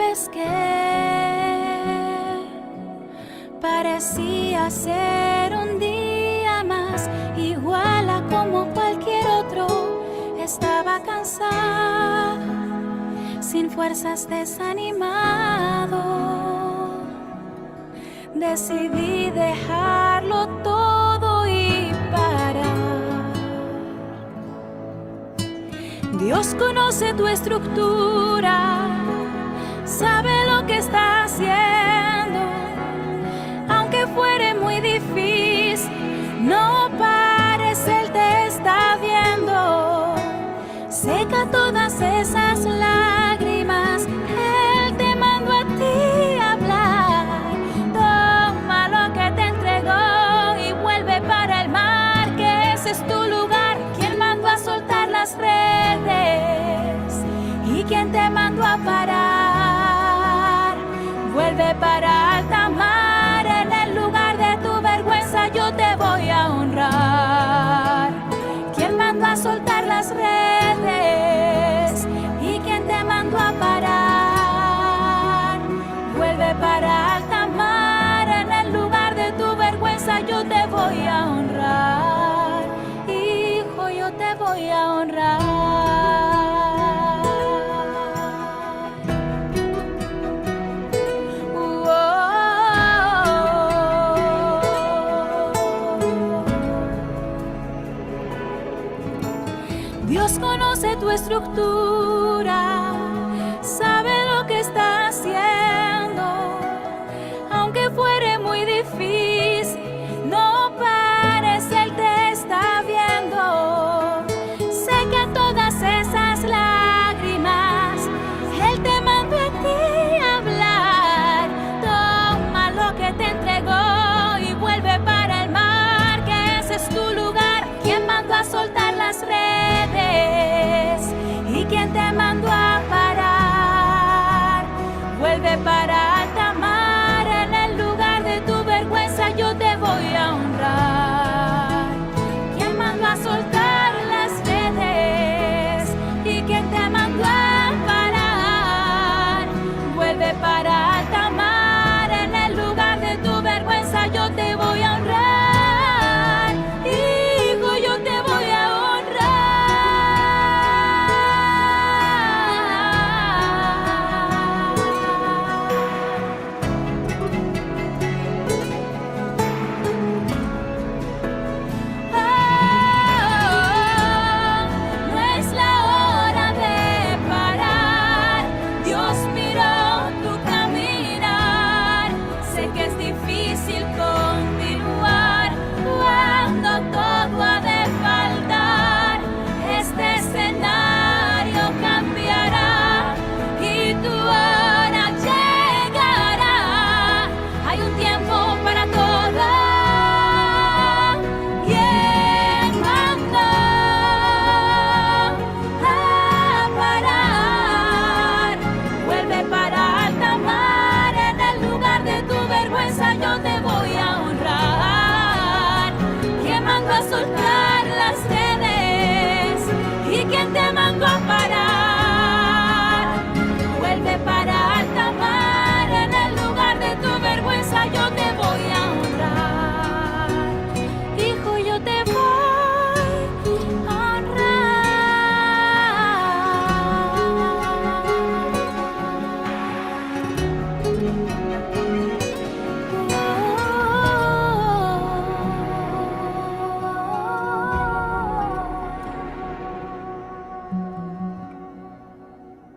pesqué. Parecía ser un día más, igual a como cualquier otro. Estaba cansado, sin fuerzas, desanimado. Decidí dejarlo todo y parar. Dios conoce tu estructura, sabe lo que está haciendo. Aunque fuere muy difícil, no pares, Él te está viendo. Seca todas esas lágrimas, Él te mandó a ti a hablar. Toma lo que te entregó y vuelve para el mar, que ese es tu lugar. ¿Quién mandó a soltar las redes? ¿Y quién te mandó a parar? Vuelve para alta mar, en el lugar de tu vergüenza yo te voy a honrar. ¿Quién mandó a soltar las redes? ¿Y quién te mandó a parar? Vuelve para alta mar, en el lugar de tu vergüenza yo te voy a honrar. Hijo, yo te voy a honrar. Dios conoce tu estructura, sabe lo que está haciendo. Aunque fuere muy difícil, no pares, Él te está viendo. Seca todas esas lágrimas, Él te mandó a ti a hablar. Toma lo que te entregó y vuelve para el mar, que ese es tu lugar. ¿Quién mandó a soltar las redes? ¿Y quién te mandó a parar? Vuelve para alta mar, en el lugar de tu vergüenza yo te voy a honrar. ¿Quién mandó a soltar las redes? ¿Y quién te mandó a parar? Vuelve para alta mar, en el lugar de tu vergüenza yo te voy a honrar. Hijo, yo te voy a no es la hora de parar. Dios miró tu caminar. Sé que es difícil continuar cuando todo ha de faltar. Este escenario cambiará y tu hora llegará. Hay un tiempo para todo. ¿Quién mandó a parar? Vuelve para alta mar, en el lugar de tu vergüenza yo te voy a honrar. ¿Quién mandó a soltar las redes? ¿Y quién te mandó a parar? Vuelve para alta mar, en el lugar de tu vergüenza yo te voy a honrar. Hijo, yo te voy a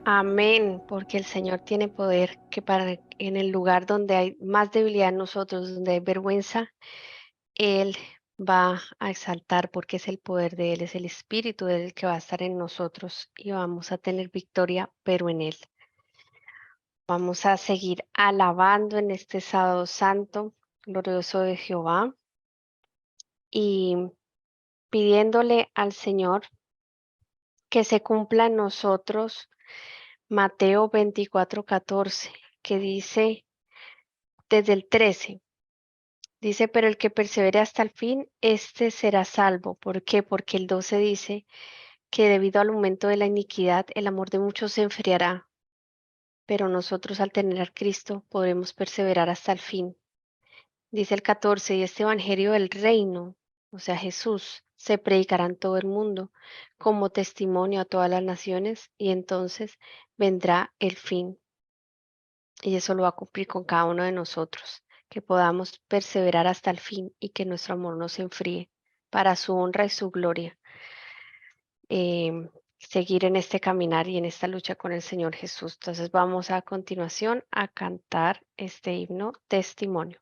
Amén, porque el Señor tiene poder que para en el lugar donde hay más debilidad en nosotros, donde hay vergüenza, Él va a exaltar porque es el poder de Él, es el Espíritu de Él que va a estar en nosotros y vamos a tener victoria, pero en Él. Vamos a seguir alabando en este sábado santo, glorioso de Jehová, y pidiéndole al Señor que se cumpla en nosotros Mateo 24:14, que dice desde el 13, dice, pero el que persevere hasta el fin, este será salvo. ¿Por qué? Porque el 12 dice que debido al aumento de la iniquidad, el amor de muchos se enfriará. pero nosotros al tener a Cristo podremos perseverar hasta el fin. Dice el 14, y este evangelio del reino, o sea, Jesús, se predicará en todo el mundo como testimonio a todas las naciones, y entonces vendrá el fin. Y eso lo va a cumplir con cada uno de nosotros, que podamos perseverar hasta el fin y que nuestro amor no se enfríe, para su honra y su gloria. Seguir en este caminar y en esta lucha con el Señor Jesús. Entonces vamos a continuación a cantar este himno Testimonio.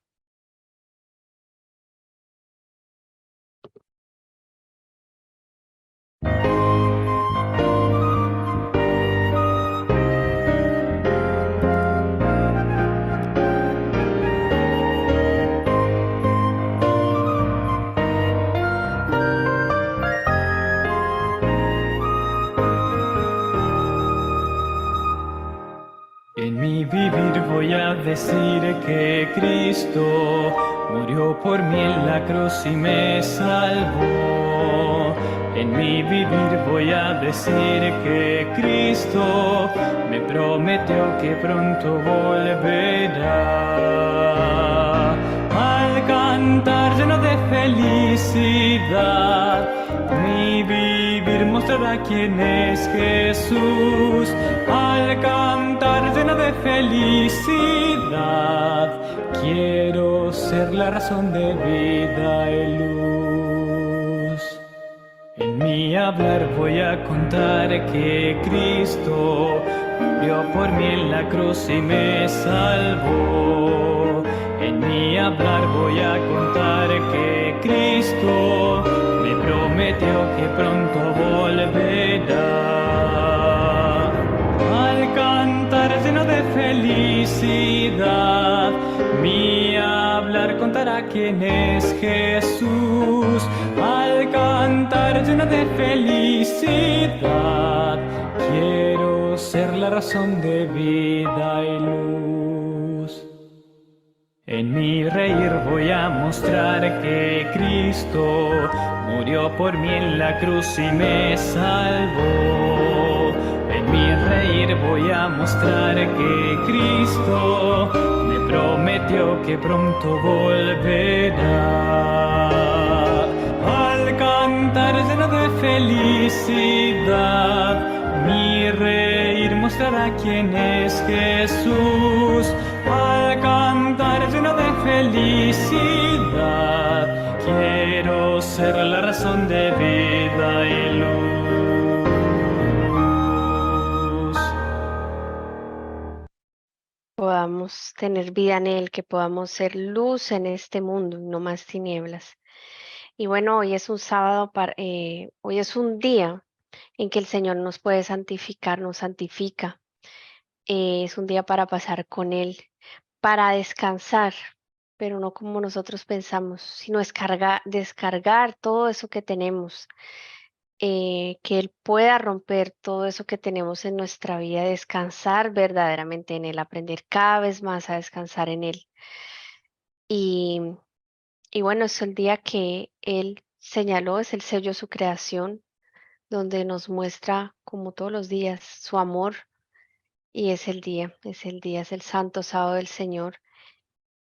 En mi vivir voy a decir que Cristo murió por mí en la cruz y me salvó. En mi vivir voy a decir que Cristo me prometió que pronto volverá. Al cantar lleno de felicidad, mi vivir mostrará quién es Jesús. Al cantar lleno de felicidad, quiero ser la razón de vida y luz. En mi hablar voy a contar que Cristo murió por mí en la cruz y me salvó. En mi hablar voy a contar que Cristo me prometió que pronto volverá. Al cantar lleno de felicidad, mi hablar contará quién es Jesús. Al cantar lleno de felicidad, quiero ser la razón de vida y luz. En mi reír voy a mostrar que Cristo murió por mí en la cruz y me salvó. En mi reír voy a mostrar que Cristo me prometió que pronto volverá. Al cantar lleno de felicidad, mi reír mostrará quién es Jesús. Al cantar lleno de felicidad, quiero ser la razón de vida y luz. Podamos tener vida en Él, que podamos ser luz en este mundo, no más tinieblas. Y bueno, hoy es un sábado, hoy es un día en que el Señor nos puede santificar, nos santifica. Es un día para pasar con Él, para descansar, pero no como nosotros pensamos, sino descargar todo eso que tenemos, que Él pueda romper todo eso que tenemos en nuestra vida, descansar verdaderamente en Él, aprender cada vez más a descansar en Él. Y bueno, es el día que Él señaló, es el sello de su creación, donde nos muestra, como todos los días, su amor. Y es el día, es el santo sábado del Señor.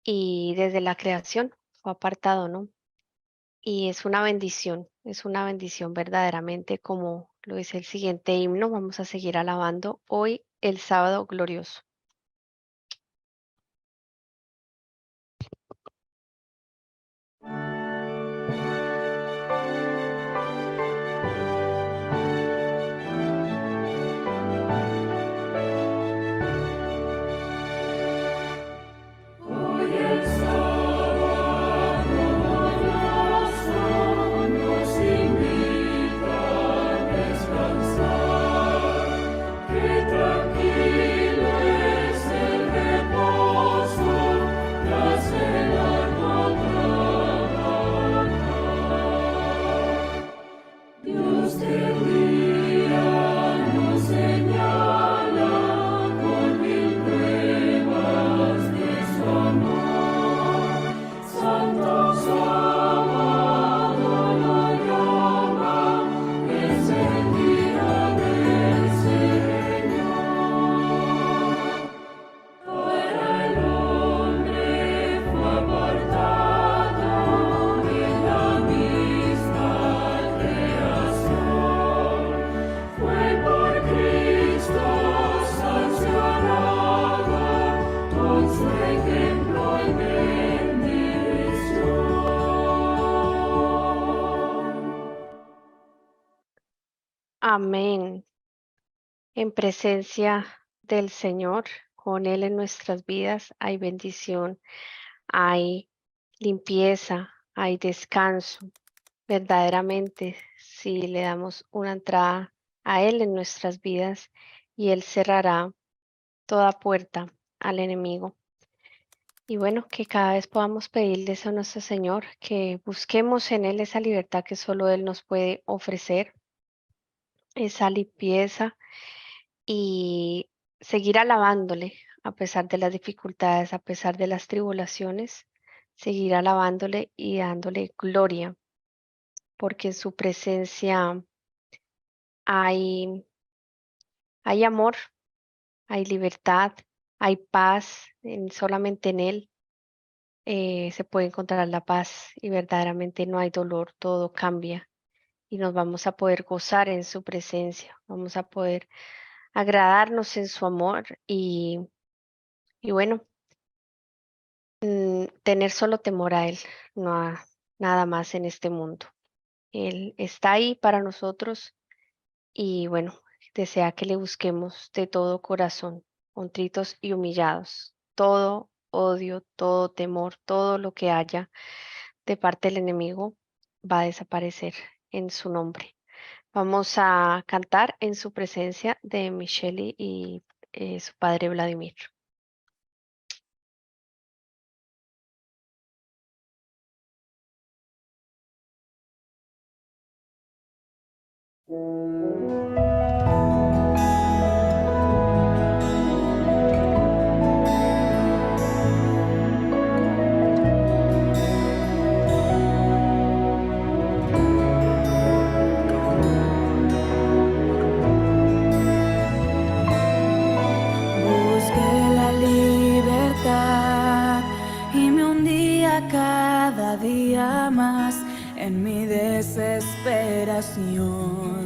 Y desde la creación fue apartado, ¿no? Y es una bendición verdaderamente, como lo dice el siguiente himno. Vamos a seguir alabando hoy el sábado glorioso. Tranquilo En presencia del Señor, con Él en nuestras vidas, hay bendición, hay limpieza, hay descanso. Verdaderamente, si le damos una entrada a Él en nuestras vidas, y Él cerrará toda puerta al enemigo. Y bueno, que cada vez podamos pedirle eso a nuestro Señor, que busquemos en Él esa libertad que solo Él nos puede ofrecer, esa limpieza, y seguir alabándole a pesar de las dificultades, a pesar de las tribulaciones, seguir alabándole y dándole gloria, porque en su presencia hay, hay amor, hay libertad, hay paz, solamente en Él se puede encontrar la paz y verdaderamente no hay dolor, todo cambia y nos vamos a poder gozar en su presencia, vamos a poder agradarnos en su amor y bueno, tener solo temor a Él, no a nada más en este mundo. Él está ahí para nosotros y bueno, desea que le busquemos de todo corazón, contritos y humillados. Todo odio, todo temor, todo lo que haya de parte del enemigo va a desaparecer en su nombre. Vamos a cantar en su presencia de Michelle y su padre Vladimir. Busqué la libertad y me hundía cada día más en mi desesperación.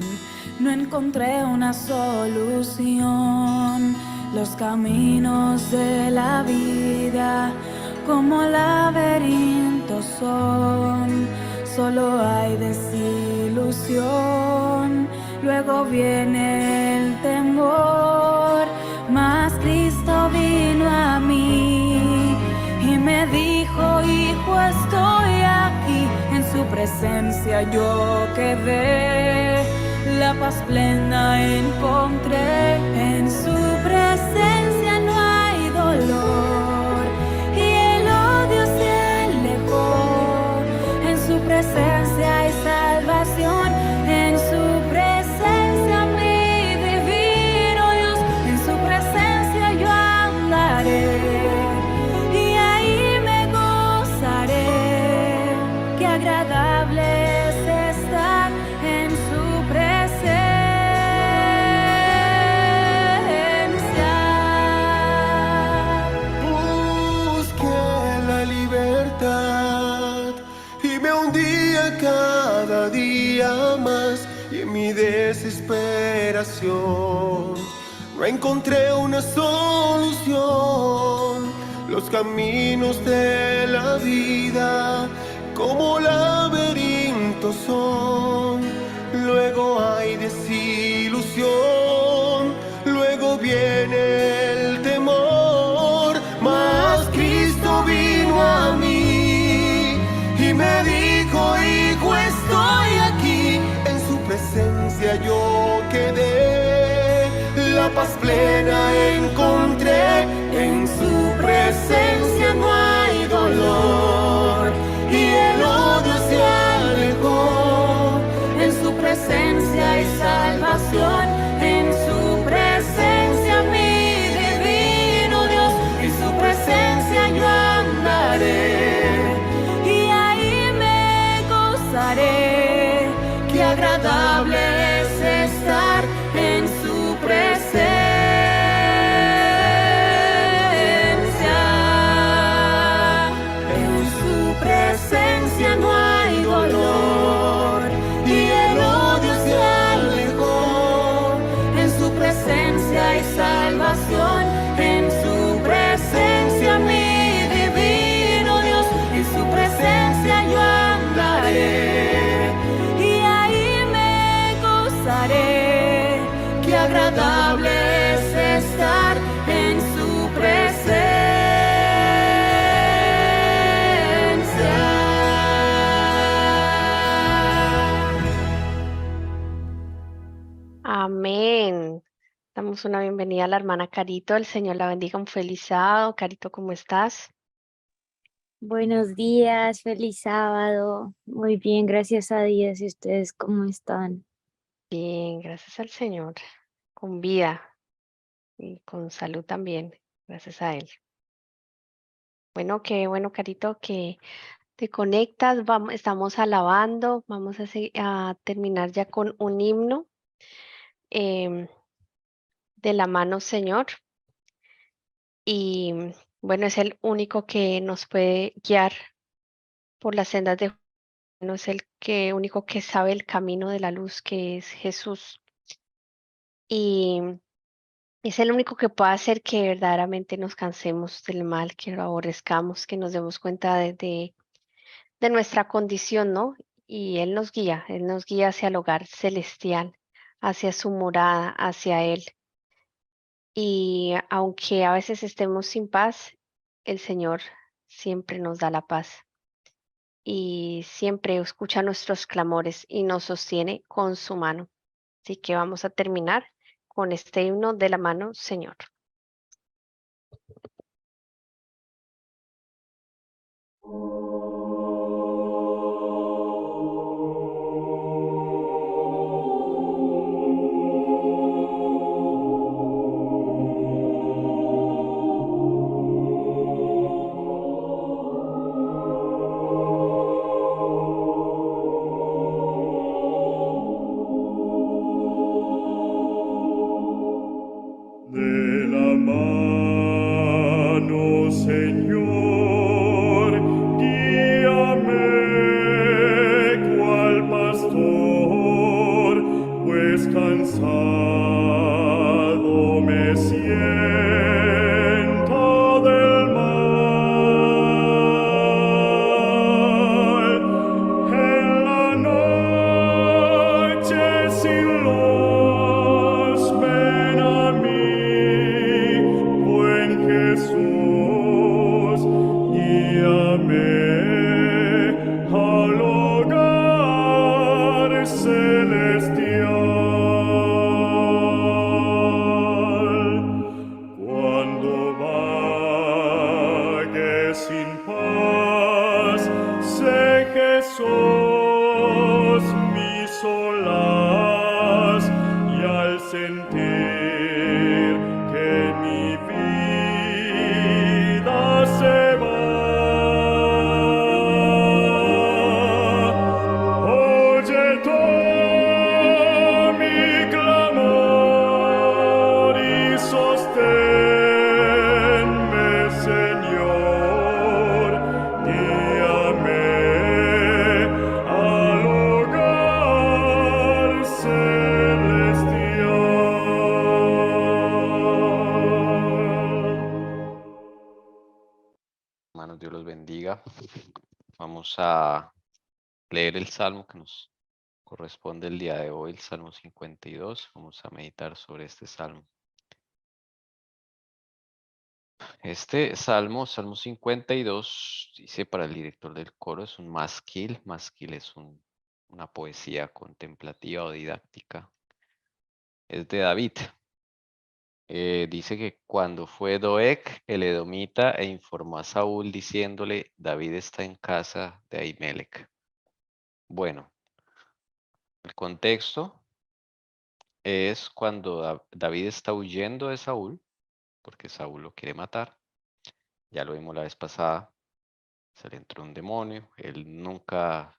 No encontré una solución. Los caminos de la vida como laberintos son. Solo hay desilusión. Luego viene el temor. Mas Cristo vino a mí y me dijo: hijo, estoy aquí. En su presencia yo quedé, la paz plena encontré. En su presencia no hay dolor y el odio se alejó. En su presencia hay salvación. En su presencia mi divino Dios. En su presencia yo andaré y ahí me gozaré. Qué agradable es estar en su presencia. Busqué la libertad y me hundía cada día más, y en mi desesperación no encontré una solución. Los caminos de la vida como laberintos son. Luego hay desilusión, luego viene el temor. Mas Cristo vino a mí y me dijo: hijo, estoy aquí. En su presencia yo quedé, la paz plena encontré. En su presencia no hay dolor y el odio se alejó. En su presencia hay salvación. En su presencia mi divino Dios. En su presencia yo andaré y ahí me gozaré. Qué agradable es estar en su presencia. En su presencia no hay dolor y el odio se alejó. damos una bienvenida a la hermana Carito. El Señor la bendiga. Un feliz sábado. Carito, ¿cómo estás? Buenos días, feliz sábado. Muy bien, gracias a Dios. ¿Y ustedes cómo están? Bien, gracias al Señor. Con vida y con salud también. Gracias a Él. Bueno, qué bueno, Carito, que te conectas. Vamos, estamos alabando. Vamos a terminar ya con un himno em, de la mano, Señor. Y bueno, es el único que nos puede guiar por las sendas de no es el que único que sabe el camino de la luz, que es Jesús. Y es el único que puede hacer que verdaderamente nos cansemos del mal, que lo aborrezcamos, que nos demos cuenta de nuestra condición, ¿no? Y Él nos guía hacia el hogar celestial, hacia su morada, hacia Él. Y aunque a veces estemos sin paz, el Señor siempre nos da la paz y siempre escucha nuestros clamores y nos sostiene con su mano. Así que vamos a terminar con este himno de la mano, Señor. De la mano, Señor, guíame cual pastor, pues cansado me siento del mal. En la noche sin luz, ven a mí, buen Jesús, guíame al hogar celestial. Cuando vague sin paz, sé que sos mi solaz, y al sentir que mi vida se va, oye todo mi clamor y sosténme, Señor, guíame al hogar celestial. Hermanos, Dios los bendiga. Vamos a leer el salmo que nos corresponde el día de hoy, el Salmo 52. Vamos a meditar sobre este salmo. Este salmo, Salmo 52, dice para el director del coro, es un masquil. Masquil es una poesía contemplativa o didáctica. Es de David. Dice que cuando fue Doeg el edomita e informó a Saúl diciéndole, David está en casa de Ahimelech. Bueno, el contexto es cuando David está huyendo de Saúl, porque Saúl lo quiere matar. Ya lo vimos la vez pasada, se le entró un demonio, él nunca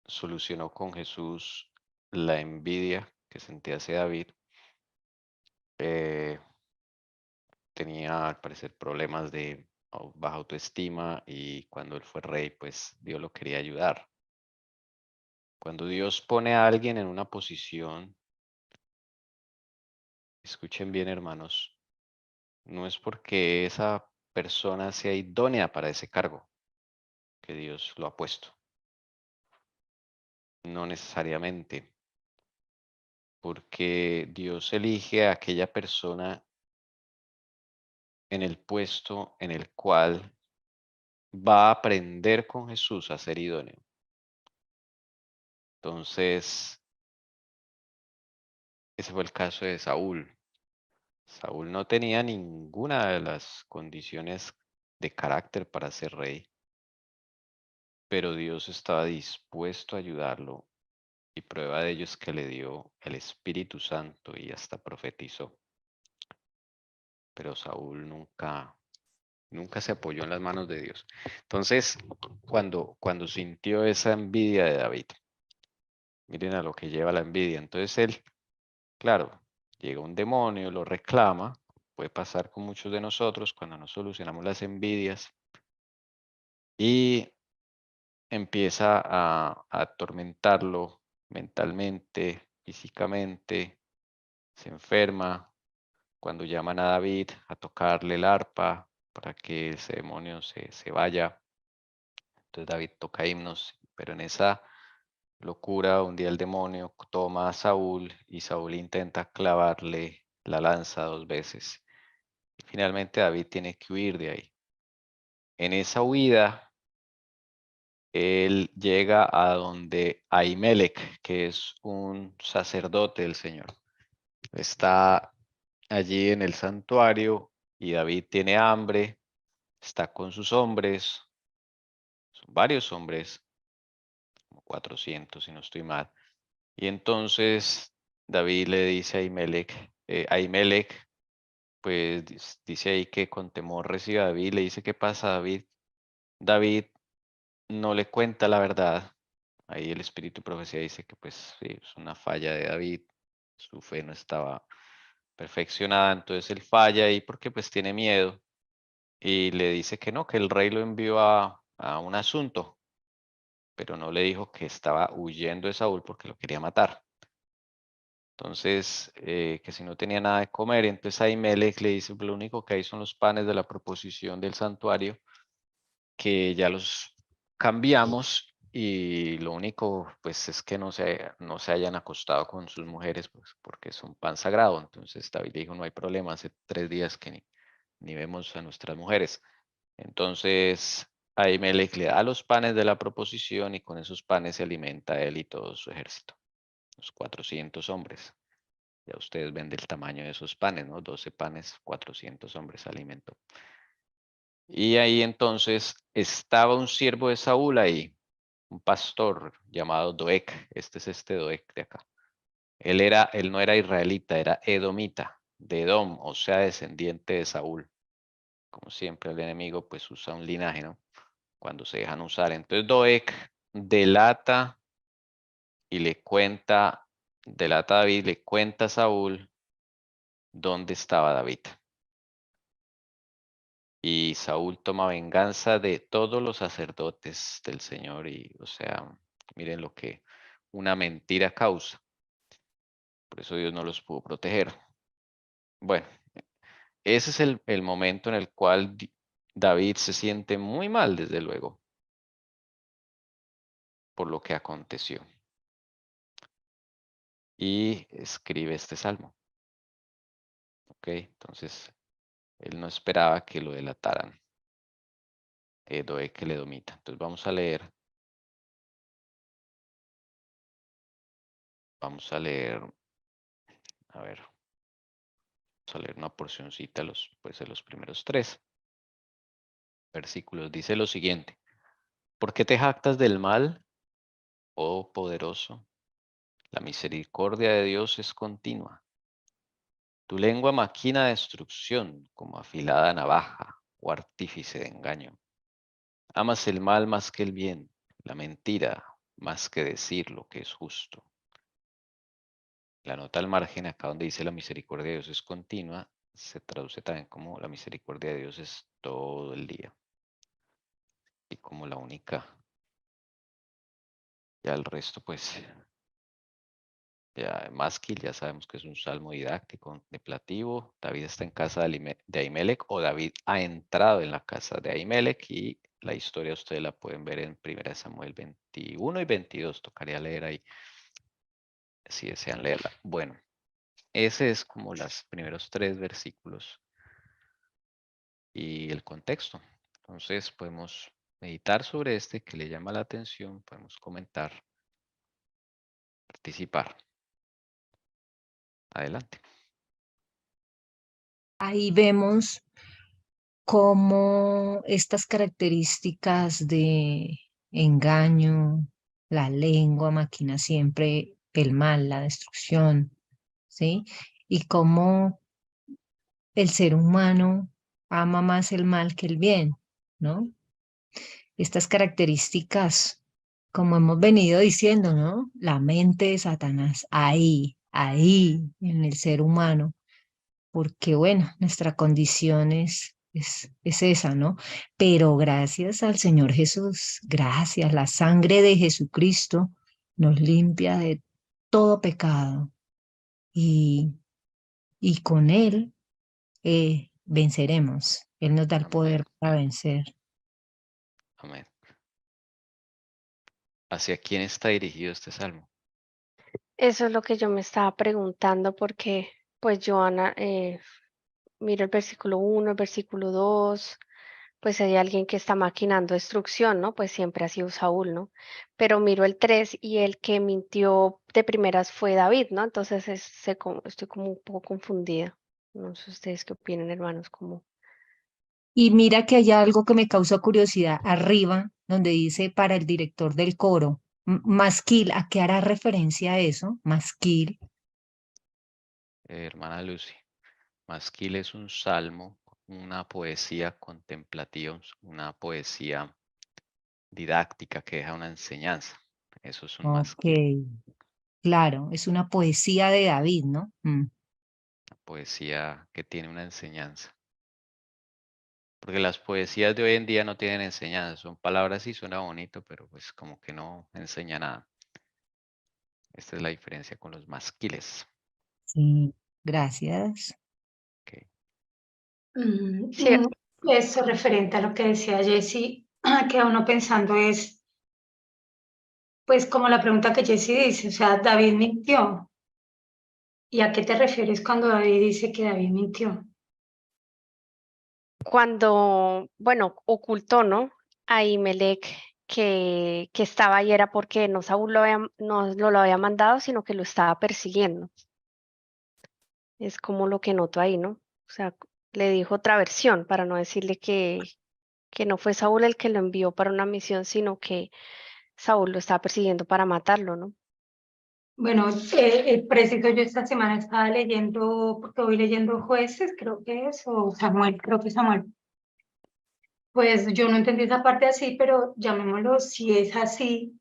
solucionó con Jesús la envidia que sentía hacia David. Tenía al parecer problemas de baja autoestima y cuando él fue rey, pues Dios lo quería ayudar. Cuando Dios pone a alguien en una posición, escuchen bien, hermanos, no es porque esa persona sea idónea para ese cargo que Dios lo ha puesto. No necesariamente, porque Dios elige a aquella persona en el puesto en el cual va a aprender con Jesús a ser idóneo. Entonces, Ese fue el caso de Saúl. Saúl no tenía ninguna de las condiciones de carácter para ser rey, pero Dios estaba dispuesto a ayudarlo y prueba de ello es que le dio el Espíritu Santo y hasta profetizó. Pero Saúl nunca se apoyó en las manos de Dios. Entonces, cuando sintió esa envidia de David, miren a lo que lleva la envidia. Entonces él, claro, llega un demonio, lo reclama, puede pasar con muchos de nosotros cuando no solucionamos las envidias y empieza a atormentarlo mentalmente, físicamente, se enferma. Cuando llaman a David a tocarle el arpa para que ese demonio se vaya, entonces David toca himnos, pero en esa locura un día el demonio toma a Saúl y Saúl intenta clavarle la lanza 2 veces. Y finalmente David tiene que huir de ahí. En esa huida, él llega a donde Ahimelech, que es un sacerdote del Señor. Está allí en el santuario y David tiene hambre, está con sus hombres, son varios hombres, como 400 si no estoy mal. Y entonces David le dice a Ahimelech, pues dice ahí que con temor recibe a David, le dice, ¿qué pasa, David? David no le cuenta la verdad. Ahí el espíritu de profecía dice que pues sí, es una falla de David, su fe no estaba perfeccionada, entonces él falla ahí porque pues tiene miedo y le dice que no, que el rey lo envió a un asunto, pero no le dijo que estaba huyendo de Saúl porque lo quería matar. Entonces, que si no tenía nada de comer, entonces Ahimelech le dice, lo único que hay son los panes de la proposición del santuario, que ya los cambiamos y lo único pues es que no se hayan acostado con sus mujeres pues, porque son pan sagrado. Entonces David le dijo, no hay problema, hace 3 días que ni vemos a nuestras mujeres. Entonces Ahimelech le da los panes de la proposición y con esos panes se alimenta él y todo su ejército, los 400 hombres. Ya ustedes ven del tamaño de esos panes, ¿no? 12 panes, 400 hombres alimentó. Y ahí entonces estaba un siervo de Saúl ahí, un pastor llamado Doeg. Este es este Doeg de acá. Él no era israelita, era edomita, de Edom, o sea, descendiente de Saúl. Como siempre, el enemigo pues usa un linaje, ¿no? Cuando se dejan usar. Entonces Doeg delata y delata a David, le cuenta a Saúl dónde estaba David. Y Saúl toma venganza de todos los sacerdotes del Señor y, o sea, miren lo que una mentira causa. Por eso Dios no los pudo proteger. Bueno, ese es el momento en el cual David se siente muy mal, desde luego, por lo que aconteció. Y escribe este salmo. Ok, entonces él no esperaba que lo delataran. Doeg que le domita. Entonces vamos a leer. A ver, vamos a leer una porcioncita de los primeros 3 versículos. Dice lo siguiente: ¿Por qué te jactas del mal, oh poderoso? La misericordia de Dios es continua. Tu lengua maquina destrucción como afilada navaja o artífice de engaño. Amas el mal más que el bien, la mentira más que decir lo que es justo. La nota al margen, acá donde dice la misericordia de Dios es continua, se traduce también como la misericordia de Dios es todo el día. Y como la única. Ya el resto, pues, ya Masquil, ya sabemos que es un salmo didáctico, contemplativo. David está en casa de Ahimelech, o David ha entrado en la casa de Ahimelech, y la historia ustedes la pueden ver en 1 Samuel 21 y 22. Tocaría leer ahí, si desean leerla. Bueno, ese es como los primeros 3 versículos y el contexto. Entonces podemos meditar sobre este que le llama la atención, podemos comentar, participar. Adelante. Ahí vemos cómo estas características de engaño, la lengua maquina siempre el mal, la destrucción, ¿sí? Y cómo el ser humano ama más el mal que el bien, ¿no? Estas características, como hemos venido diciendo, ¿no? La mente de Satanás, ahí, en el ser humano, porque bueno, nuestra condición es esa, ¿no? Pero gracias al Señor Jesús, gracias, la sangre de Jesucristo nos limpia de todo pecado y con Él venceremos. Él nos da el Amén. poder para vencer. Amén. ¿Hacia quién está dirigido este salmo? Eso es lo que yo me estaba preguntando porque pues Joana, miro el versículo 1, el versículo 2, pues hay alguien que está maquinando destrucción, ¿no? Pues siempre ha sido Saúl, ¿no? Pero miro el 3 y el que mintió de primeras fue David, ¿no? Entonces estoy como un poco confundida. No sé ustedes qué opinan, hermanos, como... Y mira que hay algo que me causó curiosidad arriba, donde dice para el director del coro, masquil, ¿a qué hará referencia eso? Masquil. Hermana Lucy. Masquil es un salmo, una poesía contemplativa, una poesía didáctica que deja una enseñanza. Eso es un Ok, masquil, claro, es una poesía de David, ¿no? una poesía que tiene una enseñanza. Porque las poesías de hoy en día no tienen enseñanza, son palabras y suena bonito, pero pues como que no enseña nada. Esta es la diferencia con los masquiles. Sí, gracias. Ok. Sí, Eso referente a lo que decía Jessie, queda uno pensando es, pues como la pregunta que Jessie dice, o sea, David mintió. ¿Y a qué te refieres cuando David dice que David mintió? cuando, bueno, ocultó, ¿no? A Imelec que estaba ahí era porque no Saúl no lo había mandado, sino que lo estaba persiguiendo. Es como lo que noto ahí, ¿no? O sea, le dijo otra versión para no decirle que no fue Saúl el que lo envió para una misión, sino que Saúl lo estaba persiguiendo para matarlo, ¿no? Bueno, preciso, yo esta semana estaba leyendo, porque voy leyendo Jueces, creo que es, o Samuel, creo que es Samuel. Pues yo no entendí esa parte así, pero llamémoslo, si es así,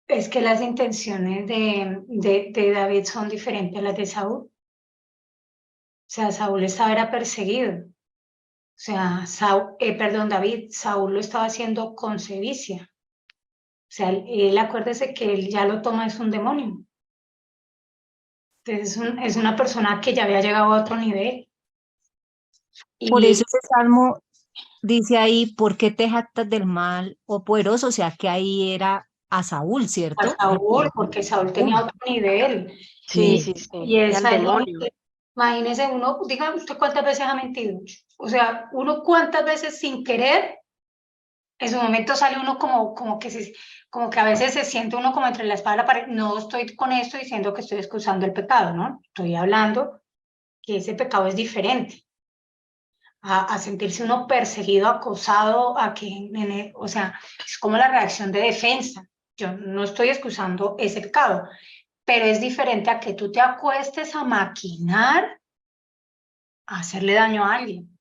es que las intenciones de David son diferentes a las de Saúl. O sea, Saúl era perseguido. O sea, David, Saúl lo estaba haciendo con sevicia. O sea, él acuérdese que él ya lo toma, es un demonio. Entonces es una persona que ya había llegado a otro nivel. Por eso Y ese salmo dice ahí, ¿por qué te jactas del mal, oh poderoso? O sea, que ahí era a Saúl, a ¿cierto? Saúl, porque Saúl tenía otro nivel. Sí, Sí, sí, sí, Y y al esa es demonio. imagínese uno, diga usted cuántas veces ha mentido. O sea, uno cuántas veces sin querer, en su momento sale uno como que a veces se siente uno como entre la espada y la pared. No estoy con esto diciendo que estoy excusando el pecado, ¿no? Estoy hablando que ese pecado es diferente a sentirse uno perseguido, acosado, o sea, es como la reacción de defensa. Yo no estoy excusando ese pecado, pero es diferente a que tú te acuestes a maquinar, a hacerle daño a alguien.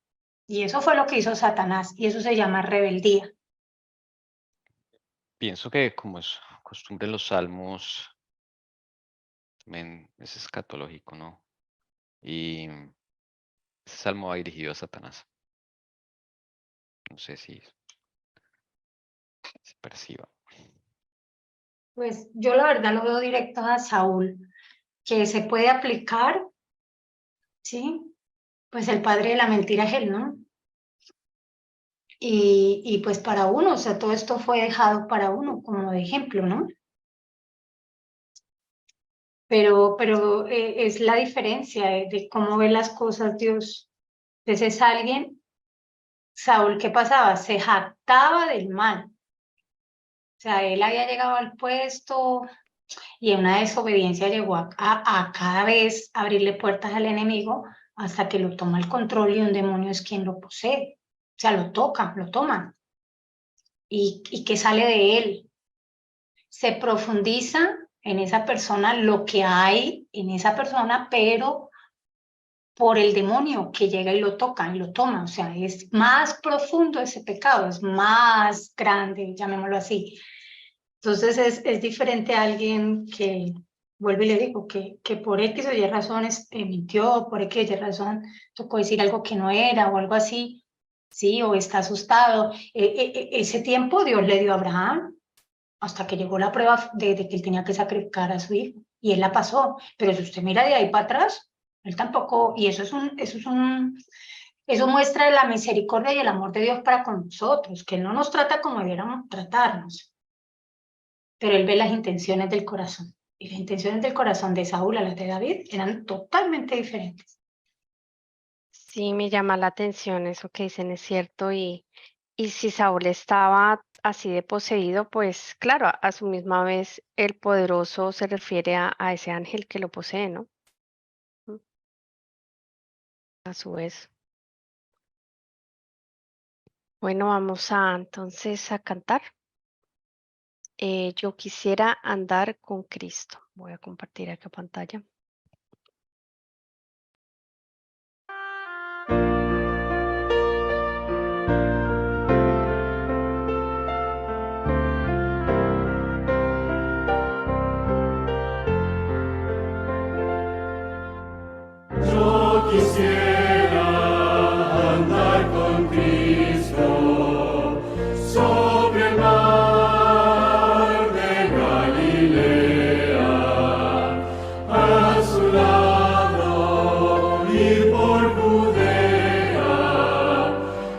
Y eso fue lo que hizo Satanás, y eso se llama rebeldía. Pienso que como es costumbre en los salmos, es escatológico, ¿no? Y este salmo va dirigido a Satanás. No sé si se perciba. Pues yo la verdad lo veo directo a Saúl, que se puede aplicar, ¿sí? Pues el padre de la mentira es él, ¿no? Y pues para uno, o sea, todo esto fue dejado para uno como de ejemplo, ¿no? Pero es la diferencia de cómo ve las cosas Dios. Entonces alguien, Saúl, ¿qué pasaba? Se jactaba del mal. O sea, él había llegado al puesto, Y una desobediencia llegó a cada vez abrirle puertas al enemigo hasta que lo toma el control y un demonio es quien lo posee. O sea, lo toca, lo toma. ¿Y qué sale de él? Se profundiza en esa persona lo que hay en esa persona, pero por el demonio que llega y lo toca y lo toma. O sea, es más profundo ese pecado, es más grande, llamémoslo así. Entonces es diferente a alguien que, vuelvo y le digo, que por X o Y razones mintió, por X o Y razón tocó decir algo que no era o algo así, sí, o está asustado. Ese tiempo Dios le dio a Abraham hasta que llegó la prueba de que él tenía que sacrificar a su hijo, y él la pasó. Pero si usted mira de ahí para atrás, él tampoco, y eso muestra la misericordia y el amor de Dios para con nosotros, que él no nos trata como debiéramos tratarnos, pero él ve las intenciones del corazón. Y las intenciones del corazón de Saúl a las de David eran totalmente diferentes. Sí, me llama la atención eso que dicen, es cierto, y si Saúl estaba así de poseído, pues claro, a su misma vez el poderoso se refiere a ese ángel que lo posee, ¿no? A su vez. Bueno, vamos entonces a cantar. Yo quisiera andar con Cristo. Voy a compartir acá pantalla. Yo quisiera andar con Cristo sobre el mar de Galilea, a su lado ir por Judea,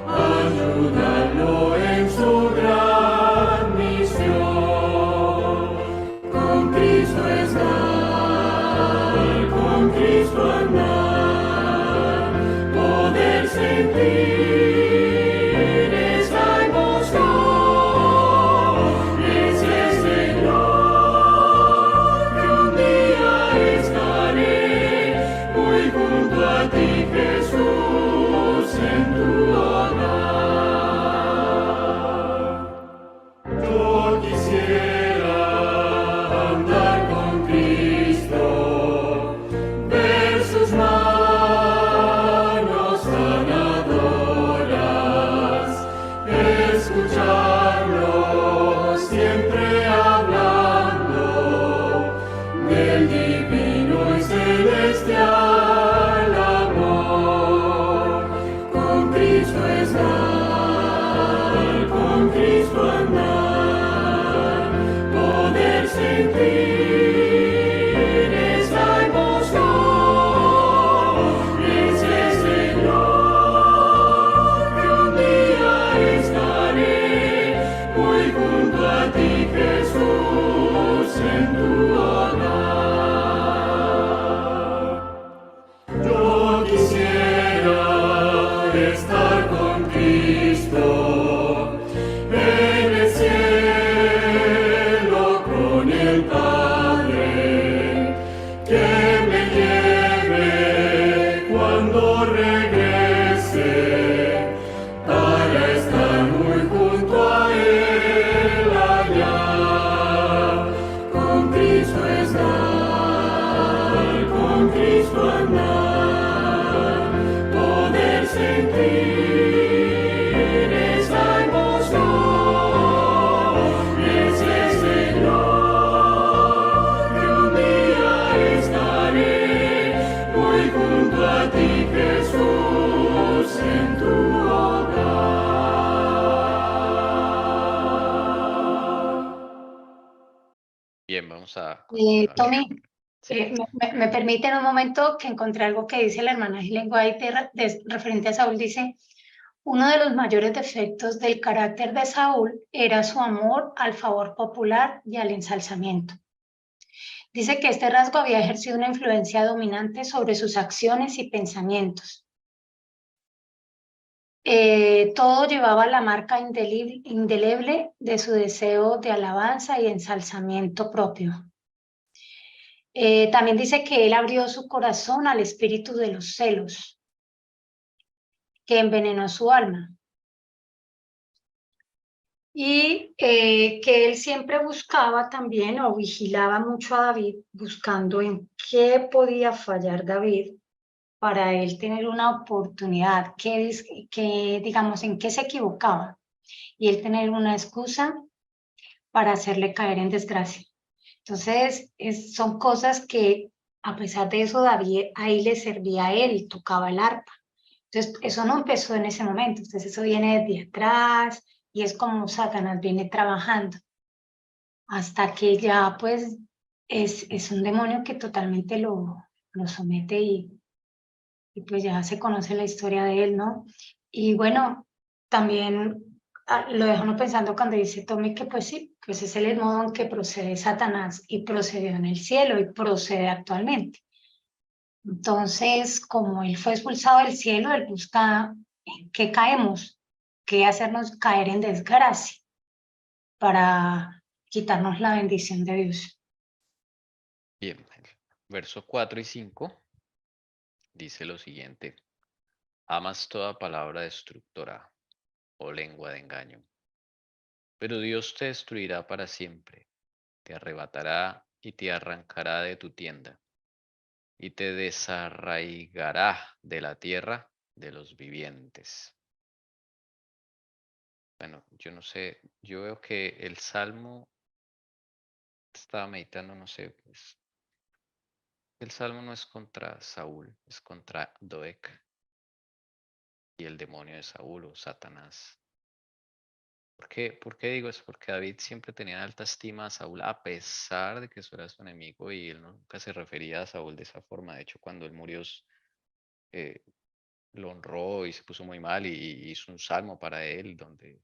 ayudarlo en su gran misión. Con Cristo estar, con Cristo andar, poder sentir esa emoción, ese Señor, que un día estaré muy junto a ti, Jesús, en tu hogar. Yo quisiera andar con Cristo, ver sus manos sanadoras, escucharlo siempre hablando del divino y celestial amor. Con Cristo estar, con Cristo andar, poder sentir esa emoción, ese Señor, que un día estaré muy junto a ti, Jesús, en tu hogar. Yo quisiera estar con Cristo en el cielo con el Padre, que me lleve cuando regrese para estar muy junto a Él allá. Con Cristo estar, con Cristo andar, poder sentir esa emoción, ese Señor, que un día estaré muy junto a ti, Jesús, en tu hogar. Bien, vamos a Tommy, Sí. me permiten un momento que encontré algo que dice la hermana Helen White referente a Saúl. Dice, uno de los mayores defectos del carácter de Saúl era su amor al favor popular y al ensalzamiento. Dice que este rasgo había ejercido una influencia dominante sobre sus acciones y pensamientos. Todo llevaba la marca indeleble de su deseo de alabanza y ensalzamiento propio. También dice que él abrió su corazón al espíritu de los celos, que envenenó su alma. Y que él siempre buscaba también o vigilaba mucho a David, buscando en qué podía fallar David para él tener una oportunidad, que digamos, en qué se equivocaba y él tener una excusa para hacerle caer en desgracia. Entonces, son cosas que a pesar de eso, David ahí le servía a él y tocaba el arpa. Entonces, eso no empezó en ese momento, entonces eso viene desde atrás y es como Satanás viene trabajando hasta que ya pues es un demonio que totalmente lo somete y pues ya se conoce la historia de él, ¿no? Y bueno, también lo dejo uno pensando cuando dice Tommy que pues sí, pues es el modo en que procede Satanás y procedió en el cielo y procede actualmente. Entonces, como él fue expulsado del cielo, él busca en qué caemos, qué hacernos caer en desgracia para quitarnos la bendición de Dios. Bien, verso 4 y 5 dice lo siguiente. Amas toda palabra destructora o lengua de engaño. Pero Dios te destruirá para siempre, te arrebatará y te arrancará de tu tienda, y te desarraigará de la tierra de los vivientes. Bueno, yo no sé, yo veo que el Salmo, estaba meditando, no sé, pues, el Salmo no es contra Saúl, es contra Doeg y el demonio de Saúl o Satanás. ¿Por qué digo eso? Porque David siempre tenía alta estima a Saúl, a pesar de que eso era su enemigo, y él nunca se refería a Saúl de esa forma. De hecho, cuando él murió, eh, lo honró y se puso muy mal y hizo un salmo para él donde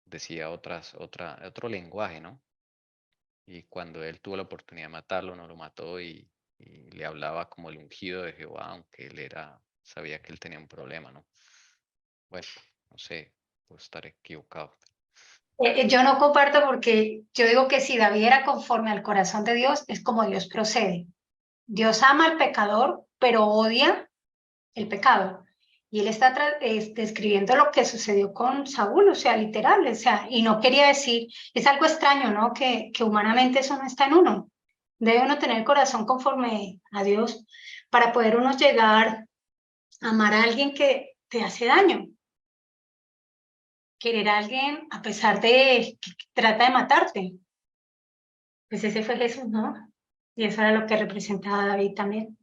decía otro lenguaje, ¿no? Y cuando él tuvo la oportunidad de matarlo, no lo mató y le hablaba como el ungido de Jehová, aunque sabía que él tenía un problema, ¿no? Bueno, no sé, puedo estar equivocado. Yo no comparto porque yo digo que si David era conforme al corazón de Dios, es como Dios procede. Dios ama al pecador, pero odia el pecado. Y él está describiendo lo que sucedió con Saúl, o sea, literal, o sea, y no quería decir, es algo extraño, ¿no? Que humanamente eso no está en uno. Debe uno tener el corazón conforme a Dios para poder uno llegar a amar a alguien que te hace daño. Querer a alguien a pesar de que trata de matarte. Pues ese fue Jesús, ¿no? Y eso era lo que representaba David también.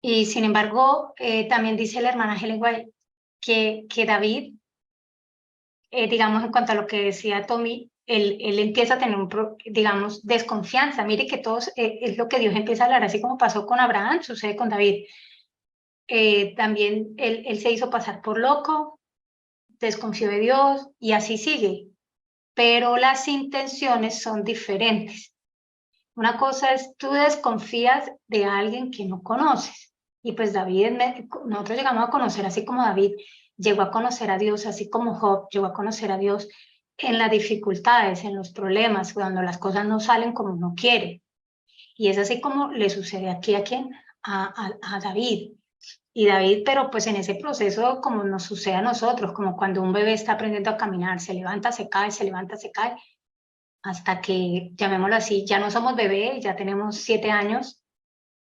Y sin embargo, también dice la hermana Helen White que David, digamos, en cuanto a lo que decía Tommy, él empieza a tener, digamos, desconfianza. Mire que todos, es lo que Dios empieza a hablar, así como pasó con Abraham, sucede con David. También él se hizo pasar por loco, desconfió de Dios y así sigue. Pero las intenciones son diferentes. Una cosa es tú desconfías de alguien que no conoces. Y pues David, nosotros llegamos a conocer, así como David llegó a conocer a Dios, así como Job llegó a conocer a Dios en las dificultades, en los problemas, cuando las cosas no salen como uno quiere. Y es así como le sucede aquí a quién, a David. Y David, pero pues en ese proceso, como nos sucede a nosotros, como cuando un bebé está aprendiendo a caminar, se levanta, se cae, se levanta, se cae, hasta que, llamémoslo así, ya no somos bebés, ya tenemos 7 años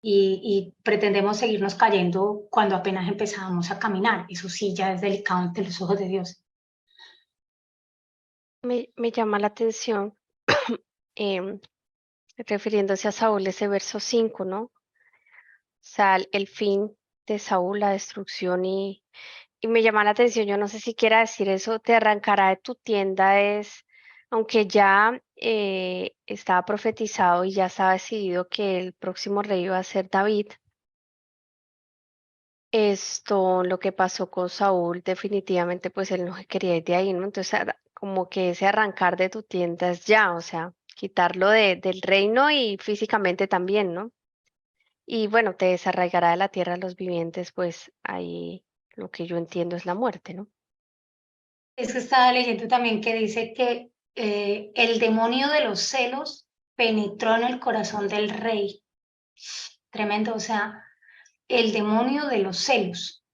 y pretendemos seguirnos cayendo cuando apenas empezábamos a caminar. Eso sí, ya es delicado ante los ojos de Dios. Me llama la atención, refiriéndose a Saúl, ese verso 5, ¿no? O sea, el fin de Saúl, la destrucción y me llama la atención, yo no sé si quiera decir eso, te arrancará de tu tienda aunque ya estaba profetizado y ya estaba decidido que el próximo rey iba a ser David. Lo que pasó con Saúl, definitivamente pues él no quería ir de ahí, ¿no? Entonces como que ese arrancar de tu tienda es ya, o sea, quitarlo del reino y físicamente también, ¿no? Y bueno, te desarraigará de la tierra de los vivientes, pues ahí lo que yo entiendo es la muerte, ¿no? Es que estaba leyendo también que dice que el demonio de los celos penetró en el corazón del rey. Tremendo, o sea, el demonio de los celos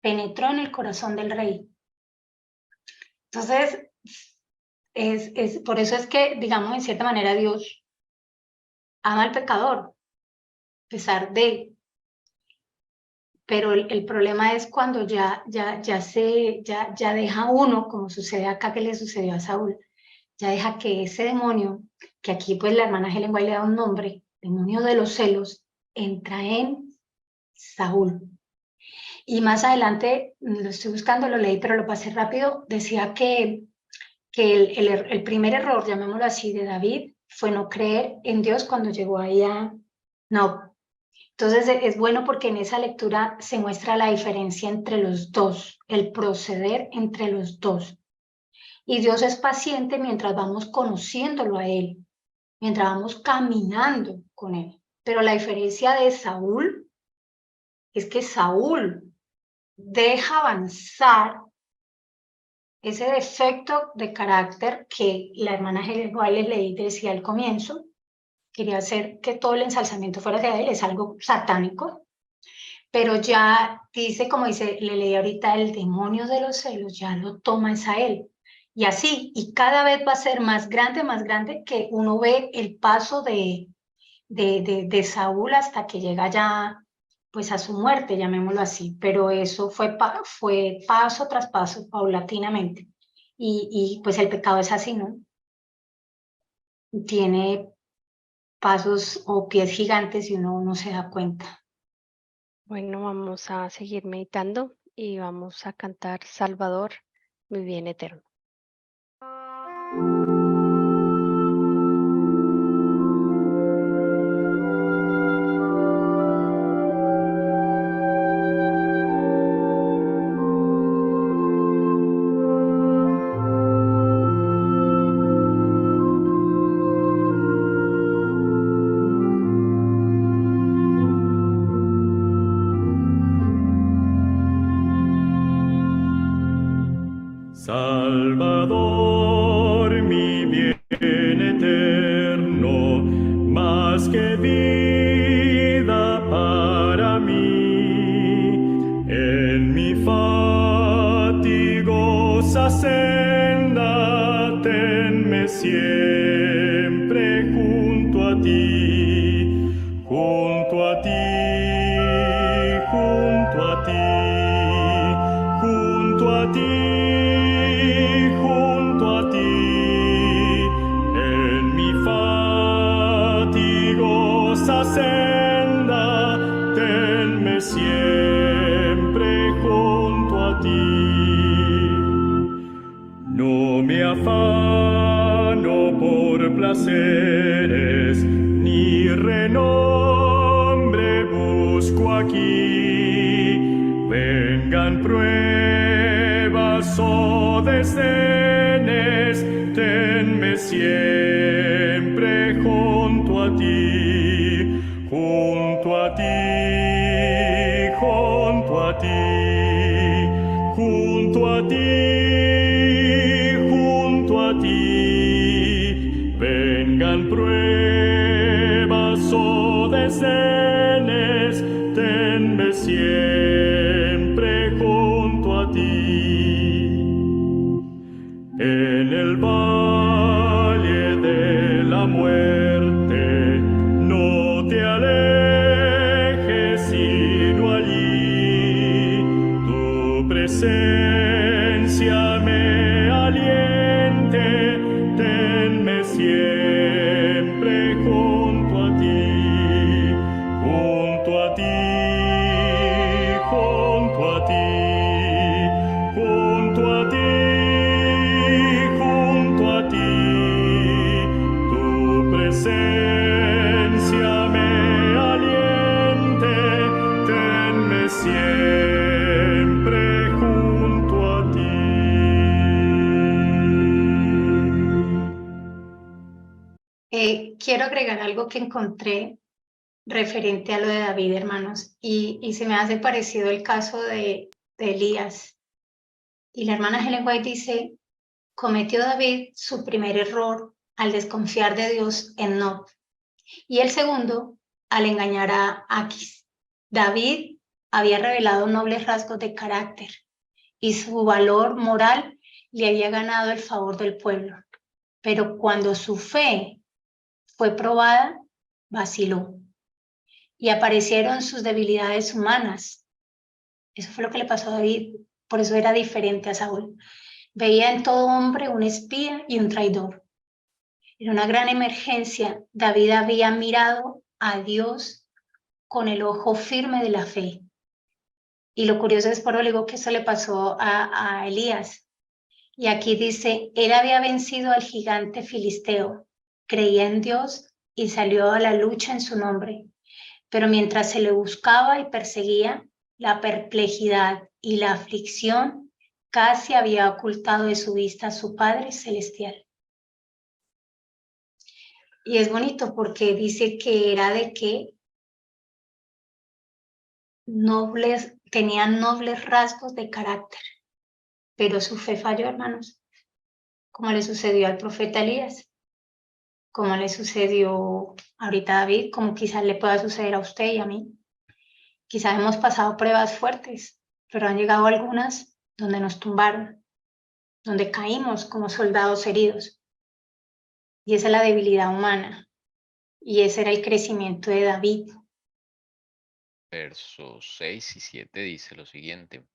penetró en el corazón del rey. Entonces, por eso es que, digamos, en cierta manera Dios ama al pecador, a pesar de... Pero el problema es cuando ya deja uno, como sucede acá que le sucedió a Saúl, ya deja que ese demonio, que aquí pues la hermana Helen White le da un nombre, demonio de los celos, entra en Saúl. Y más adelante, lo estoy buscando, lo leí, pero lo pasé rápido, decía que el primer error, llamémoslo así, de David fue no creer en Dios cuando llegó ahí a Nob. Entonces es bueno porque en esa lectura se muestra la diferencia entre los dos, el proceder entre los dos. Y Dios es paciente mientras vamos conociéndolo a Él, mientras vamos caminando con Él. Pero la diferencia de Saúl es que Saúl deja avanzar ese defecto de carácter que la hermana Helen White le decía al comienzo. Quería hacer que todo el ensalzamiento fuera hacia él, es algo satánico, pero ya dice, como dice, le leí ahorita, el demonio de los celos ya lo toma es a él. Y así, y cada vez va a ser más grande, que uno ve el paso de Saúl hasta que llega ya pues a su muerte, llamémoslo así, pero eso fue paso tras paso, paulatinamente. Y pues el pecado es así, ¿no? Tiene pasos o pies gigantes y uno no se da cuenta. Bueno, vamos a seguir meditando y vamos a cantar Salvador, mi bien eterno. Salvador, mi bien eterno, más que vida para mí, en mi fatigosa senda, tenme siempre junto a ti, junto a ti, junto a ti, junto a ti. Senda, tenme siempre junto a ti. No me afano por placeres, ni renombre busco aquí. Vengan pruebas o desdenes, tenme siempre junto a ti. Junto a ti, junto a ti, junto a ti, junto a ti. Vengan pruebas o desdenes, tenme siempre junto a ti. En el valle de la muerte, no te alejes, sino allí tu presencia me aliente, tenme siempre junto a ti, junto a ti, junto a ti, junto a ti, junto a ti, tu presencia me aliente, tenme siempre junto a ti. Quiero agregar algo que encontré referente a lo de David, hermanos, y se me hace parecido el caso de Elías. Y la hermana Helen White dice, cometió David su primer error al desconfiar de Dios en Nob, y el segundo al engañar a Aquis. David había revelado nobles rasgos de carácter y su valor moral le había ganado el favor del pueblo. Pero cuando su fe fue probada, vaciló y aparecieron sus debilidades humanas. Eso fue lo que le pasó a David, por eso era diferente a Saúl. Veía en todo hombre un espía y un traidor. En una gran emergencia, David había mirado a Dios con el ojo firme de la fe. Y lo curioso es, por lo digo que eso le pasó a Elías. Y aquí dice, él había vencido al gigante filisteo, creía en Dios y salió a la lucha en su nombre. Pero mientras se le buscaba y perseguía, la perplejidad y la aflicción casi había ocultado de su vista a su Padre Celestial. Y es bonito porque dice que era de que tenían nobles rasgos de carácter, pero su fe falló, hermanos, como le sucedió al profeta Elías, como le sucedió ahorita a David, como quizás le pueda suceder a usted y a mí. Quizás hemos pasado pruebas fuertes, pero han llegado algunas donde nos tumbaron, donde caímos como soldados heridos. Y esa es la debilidad humana. Y ese era el crecimiento de David. Versos 6 y 7 dice lo siguiente.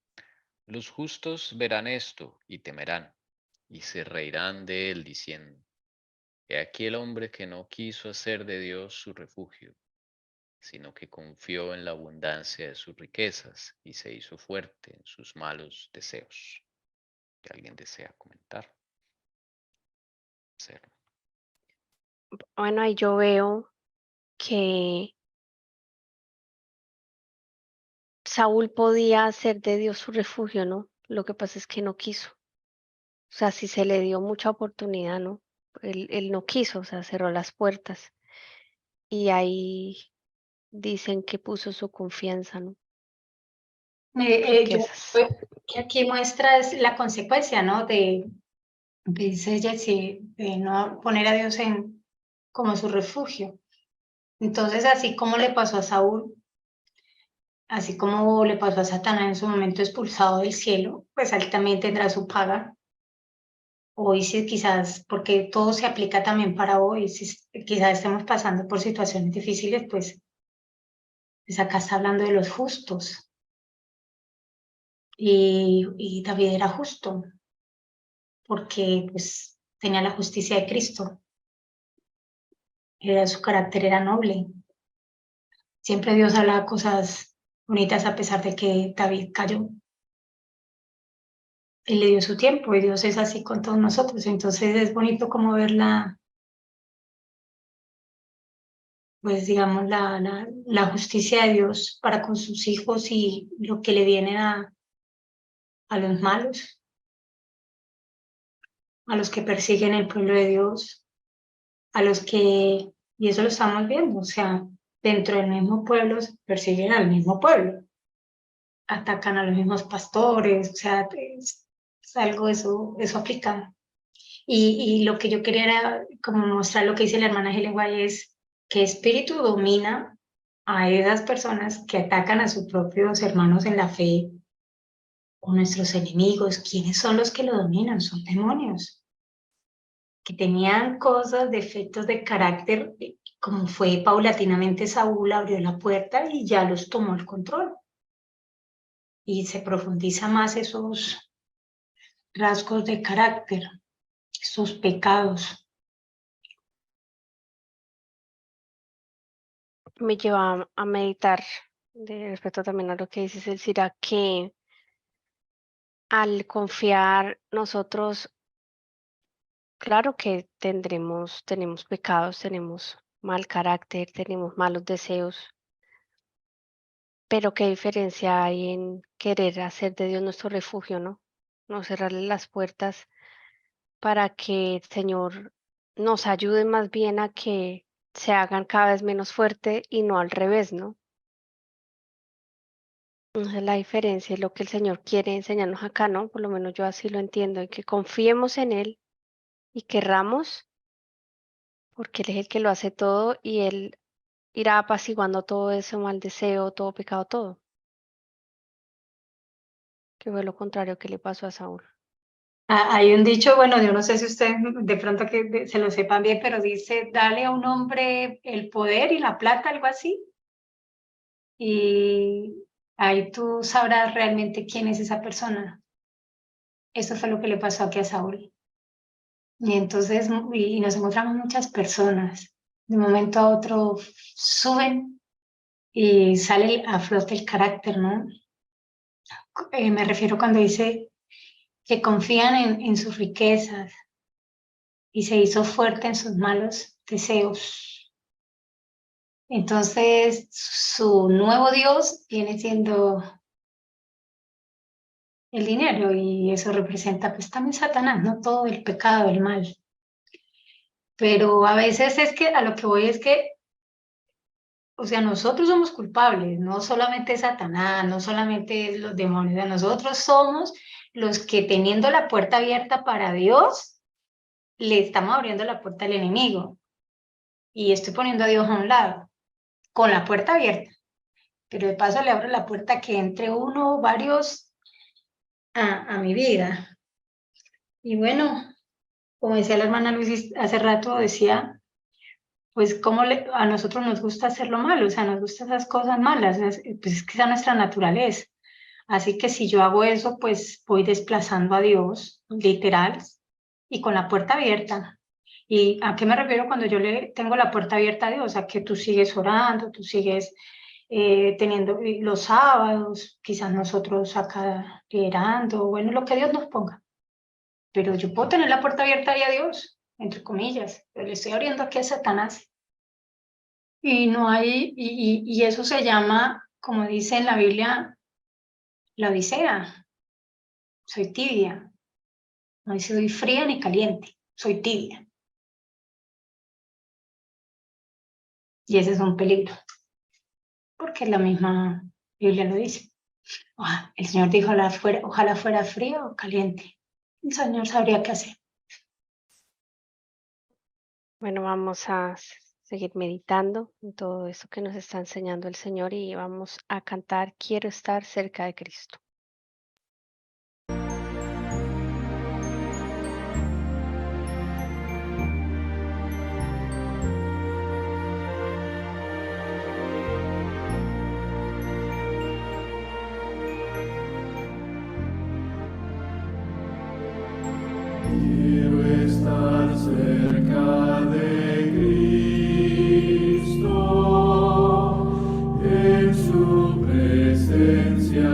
Los justos verán esto y temerán, y se reirán de él diciendo, he aquí el hombre que no quiso hacer de Dios su refugio, sino que confió en la abundancia de sus riquezas y se hizo fuerte en sus malos deseos. Si alguien desea comentar. Hacerlo. Bueno, ahí yo veo que Saúl podía hacer de Dios su refugio, ¿no? Lo que pasa es que no quiso. O sea, si se le dio mucha oportunidad, ¿no? Él no quiso, o sea, cerró las puertas. Y ahí dicen que puso su confianza, ¿no? Riquezas. Que aquí muestra es la consecuencia, ¿no? Dice Jessy, de no poner a Dios como su refugio. Entonces, así como le pasó a Saúl, así como le pasó a Satanás en su momento expulsado del cielo, pues él también tendrá su paga. Hoy sí, quizás, porque todo se aplica también para hoy, si quizás estemos pasando por situaciones difíciles, pues acá está hablando de los justos. Y David era justo, porque pues tenía la justicia de Cristo. Su carácter era noble. Siempre Dios hablaba cosas bonitas a pesar de que David cayó. Él le dio su tiempo y Dios es así con todos nosotros. Entonces es bonito como ver pues digamos, la justicia de Dios para con sus hijos y lo que le viene a los malos, a los que persiguen el pueblo de Dios, a los que, y eso lo estamos viendo, o sea, dentro del mismo pueblo persiguen al mismo pueblo, atacan a los mismos pastores, o sea, es algo, eso aplica. Y lo que yo quería era como mostrar lo que dice la hermana Helen White es qué espíritu domina a esas personas que atacan a sus propios hermanos en la fe o nuestros enemigos. ¿Quiénes son los que lo dominan? Son demonios que tenían cosas, defectos de carácter, como fue paulatinamente Saúl abrió la puerta y ya los tomó el control. Y se profundiza más esos rasgos de carácter, esos pecados. Me lleva a meditar respecto también a lo que dices, Elcira, que al confiar nosotros, claro que tenemos pecados, tenemos mal carácter, tenemos malos deseos, pero qué diferencia hay en querer hacer de Dios nuestro refugio, ¿no? No cerrarle las puertas para que el Señor nos ayude más bien a que se hagan cada vez menos fuerte y no al revés, ¿no? Esa es la diferencia, es lo que el Señor quiere enseñarnos acá, ¿no? Por lo menos yo así lo entiendo, y que confiemos en Él y querramos, porque Él es el que lo hace todo y Él irá apaciguando todo ese mal deseo, todo pecado, todo. Que fue lo contrario que le pasó a Saúl. Hay un dicho, bueno, yo no sé si ustedes de pronto se lo sepan bien, pero dice, dale a un hombre el poder y la plata, algo así, y ahí tú sabrás realmente quién es esa persona. Eso fue lo que le pasó aquí a Saúl. Y entonces, y nos encontramos muchas personas, de un momento a otro suben y sale a flote el carácter, ¿no? Me refiero cuando dice que confían en sus riquezas y se hizo fuerte en sus malos deseos. Entonces, su nuevo Dios viene siendo el dinero y eso representa pues también Satanás, no todo el pecado, el mal. Pero a veces es que a lo que voy es que, o sea, nosotros somos culpables, no solamente Satanás, no solamente los demonios, nosotros somos los que teniendo la puerta abierta para Dios, le estamos abriendo la puerta al enemigo. Y estoy poniendo a Dios a un lado, con la puerta abierta. Pero de paso le abro la puerta que entre uno o varios a mi vida. Y bueno, como decía la hermana Luis hace rato, decía, pues como a nosotros nos gusta hacer lo malo, o sea, nos gustan esas cosas malas, pues es que esa es nuestra naturaleza. Así que si yo hago eso, pues voy desplazando a Dios, literal, y con la puerta abierta. ¿Y a qué me refiero cuando yo le tengo la puerta abierta a Dios? A que tú sigues orando, tú sigues teniendo los sábados, quizás nosotros acá liderando, bueno, lo que Dios nos ponga. Pero yo puedo tener la puerta abierta ahí a Dios, entre comillas, pero le estoy abriendo aquí a Satanás. Y no hay, y eso se llama, como dice en la Biblia, la odisea. Soy tibia. No soy fría ni caliente, soy tibia. Y ese es un peligro, porque la misma Biblia lo dice. El Señor dijo, ojalá fuera frío o caliente. El Señor sabría qué hacer. Bueno, vamos a seguir meditando en todo eso que nos está enseñando el Señor y vamos a cantar Quiero estar cerca de Cristo. Quiero estar cerca de Cristo, en su presencia.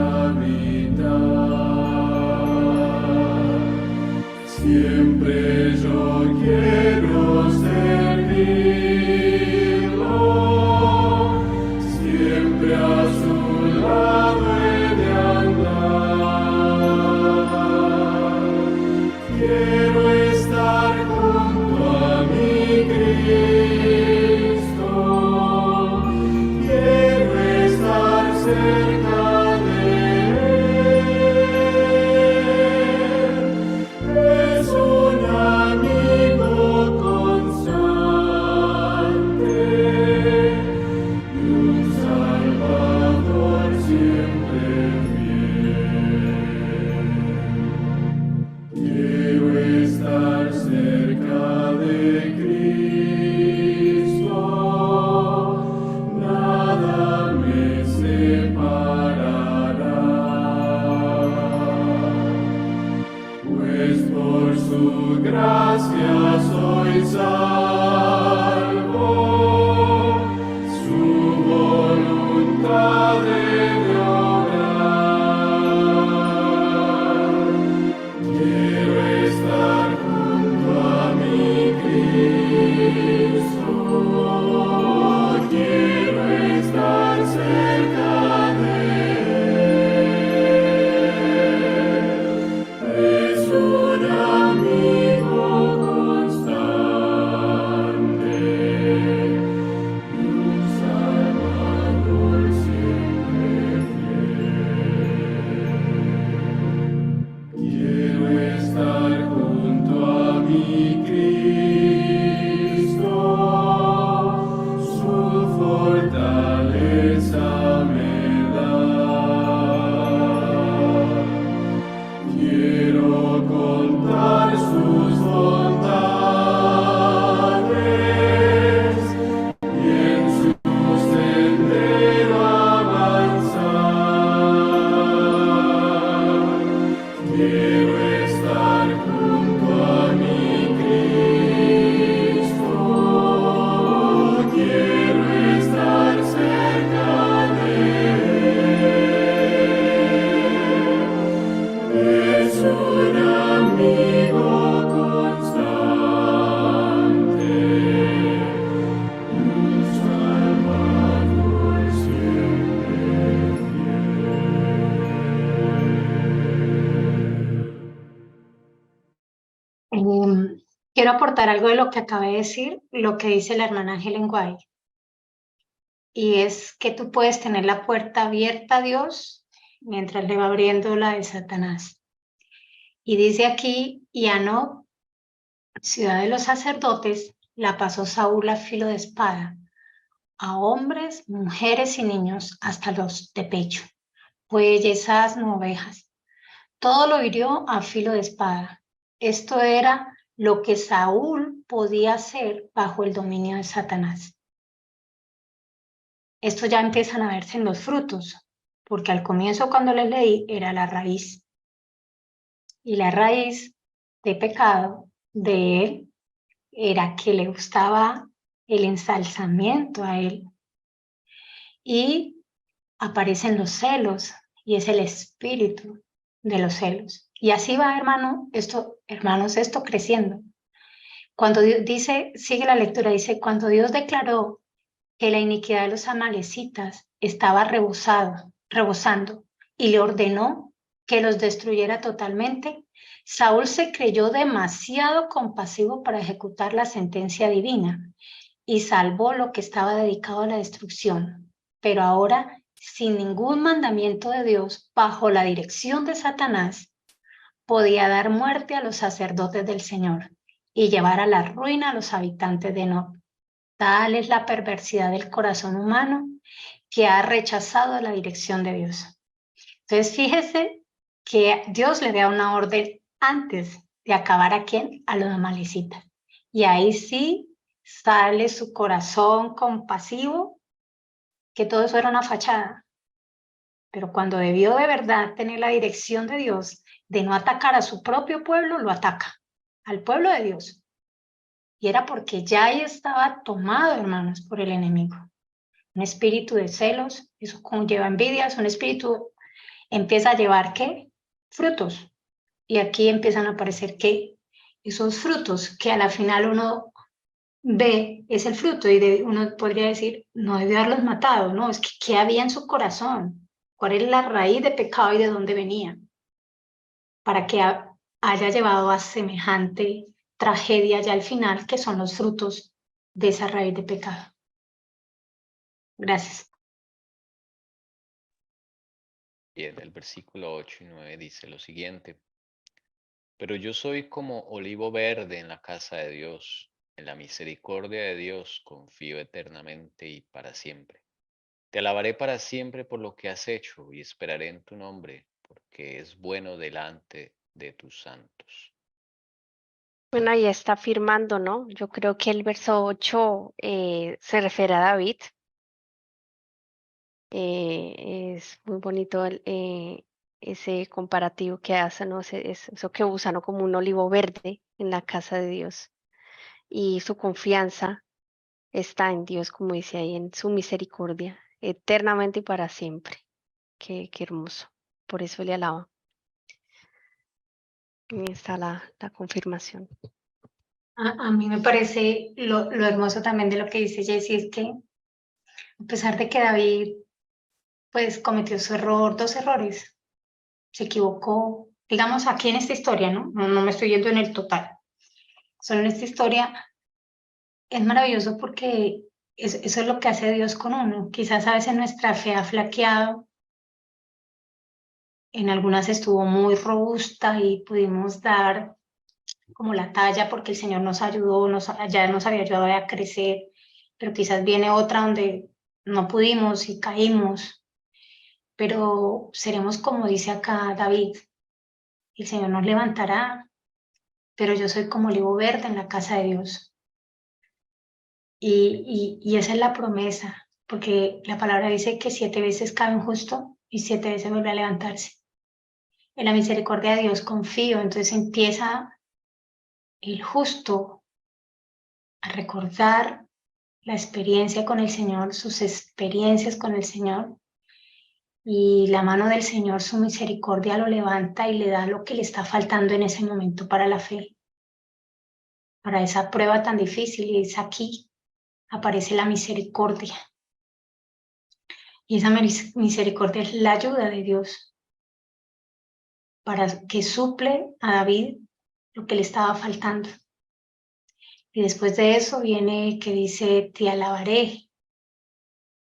quiero aportar algo de lo que acabé de decir, lo que dice la hermana Helen White. Y es que tú puedes tener la puerta abierta a Dios mientras le va abriendo la de Satanás. Y dice aquí, y a Nob, ciudad de los sacerdotes, la pasó Saúl a filo de espada, a hombres, mujeres y niños, hasta los de pecho, bueyes, asno, ovejas. Todo lo hirió a filo de espada. Esto era lo que Saúl podía hacer bajo el dominio de Satanás. Esto ya empiezan a verse en los frutos, porque al comienzo cuando les leí era la raíz. Y la raíz de pecado de él era que le gustaba el ensalzamiento a él. Y aparecen los celos, y es el espíritu de los celos. Y así va, hermanos, esto creciendo. Cuando Dios dice, sigue la lectura, dice, cuando Dios declaró que la iniquidad de los amalecitas estaba rebosando y le ordenó que los destruyera totalmente, Saúl se creyó demasiado compasivo para ejecutar la sentencia divina y salvó lo que estaba dedicado a la destrucción. Pero ahora, sin ningún mandamiento de Dios, bajo la dirección de Satanás, podía dar muerte a los sacerdotes del Señor y llevar a la ruina a los habitantes de Nob. Tal es la perversidad del corazón humano que ha rechazado la dirección de Dios. Entonces, fíjese que Dios le da una orden antes de acabar a quién, a los amalecitas. Y ahí sí sale su corazón compasivo, que todo eso era una fachada. Pero cuando debió de verdad tener la dirección de Dios, de no atacar a su propio pueblo, lo ataca, al pueblo de Dios. Y era porque ya estaba tomado, hermanos, por el enemigo. Un espíritu de celos, eso conlleva envidias, un espíritu empieza a llevar, ¿qué? Frutos. Y aquí empiezan a aparecer, ¿qué? Esos frutos que a la final uno ve, es el fruto, y uno podría decir, no debió haberlos matado, no, es que ¿qué había en su corazón? ¿Cuál es la raíz de pecado y de dónde venía? Para que haya llevado a semejante tragedia ya al final, que son los frutos de esa raíz de pecado. Gracias. Bien, el versículo 8 y 9 dice lo siguiente. Pero yo soy como olivo verde en la casa de Dios. En la misericordia de Dios confío eternamente y para siempre. Te alabaré para siempre por lo que has hecho y esperaré en tu nombre, porque es bueno delante de tus santos. Bueno, ahí está afirmando, ¿no? Yo creo que el verso 8 se refiere a David. Es muy bonito ese comparativo que hace, ¿no? Eso que usa, ¿no? Como un olivo verde en la casa de Dios. Y su confianza está en Dios, como dice ahí, en su misericordia, eternamente y para siempre. Qué hermoso. Por eso le alaba. Ahí está la confirmación. A mí me parece lo hermoso también de lo que dice Jessie, es que a pesar de que David pues cometió su error, 2 errores, se equivocó, digamos aquí en esta historia, ¿no? No me estoy yendo en el total, solo en esta historia es maravilloso porque eso es lo que hace Dios con uno. Quizás a veces nuestra fe ha flaqueado, en algunas estuvo muy robusta y pudimos dar como la talla porque el Señor nos ayudó, ya nos había ayudado a crecer, pero quizás viene otra donde no pudimos y caímos, pero seremos como dice acá David, el Señor nos levantará, pero yo soy como olivo verde en la casa de Dios. Y esa es la promesa, porque la palabra dice que 7 veces cae un justo y 7 veces vuelve a levantarse. En la misericordia de Dios confío, entonces empieza el justo a recordar la experiencia con el Señor, sus experiencias con el Señor, y la mano del Señor, su misericordia, lo levanta y le da lo que le está faltando en ese momento para la fe, para esa prueba tan difícil, y es aquí, aparece la misericordia. Y esa misericordia es la ayuda de Dios para que suple a David lo que le estaba faltando. Y después de eso viene que dice, te alabaré.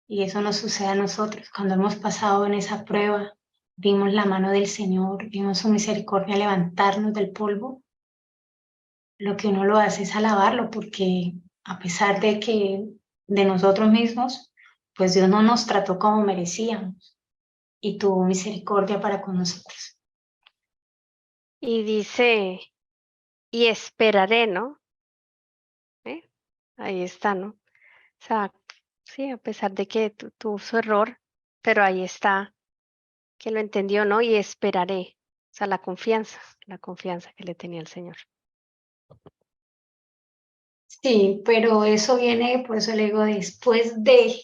Y eso nos sucede a nosotros. Cuando hemos pasado en esa prueba, vimos la mano del Señor, vimos su misericordia levantarnos del polvo. Lo que uno lo hace es alabarlo, porque a pesar de que de nosotros mismos, pues Dios no nos trató como merecíamos y tuvo misericordia para con nosotros. Y dice, y esperaré, ¿no? Ahí está, ¿no? O sea, sí, a pesar de que tuvo su error, pero ahí está, que lo entendió, ¿no? Y esperaré. O sea, la confianza que le tenía el Señor. Sí, pero eso viene, por eso le digo, después de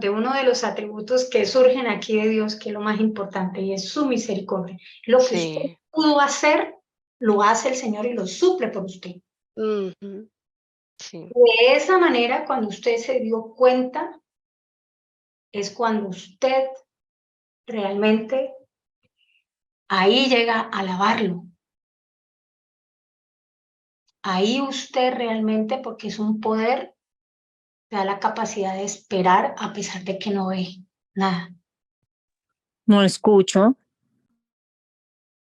uno de los atributos que surgen aquí de Dios, que es lo más importante, y es su misericordia. Lo que usted Sí. pudo hacer, lo hace el Señor y lo suple por usted. Ujú. Sí. De esa manera, cuando usted se dio cuenta, es cuando usted realmente ahí llega a alabarlo. Ahí usted realmente, porque es un poder, te da la capacidad de esperar a pesar de que no ve nada. No escucho.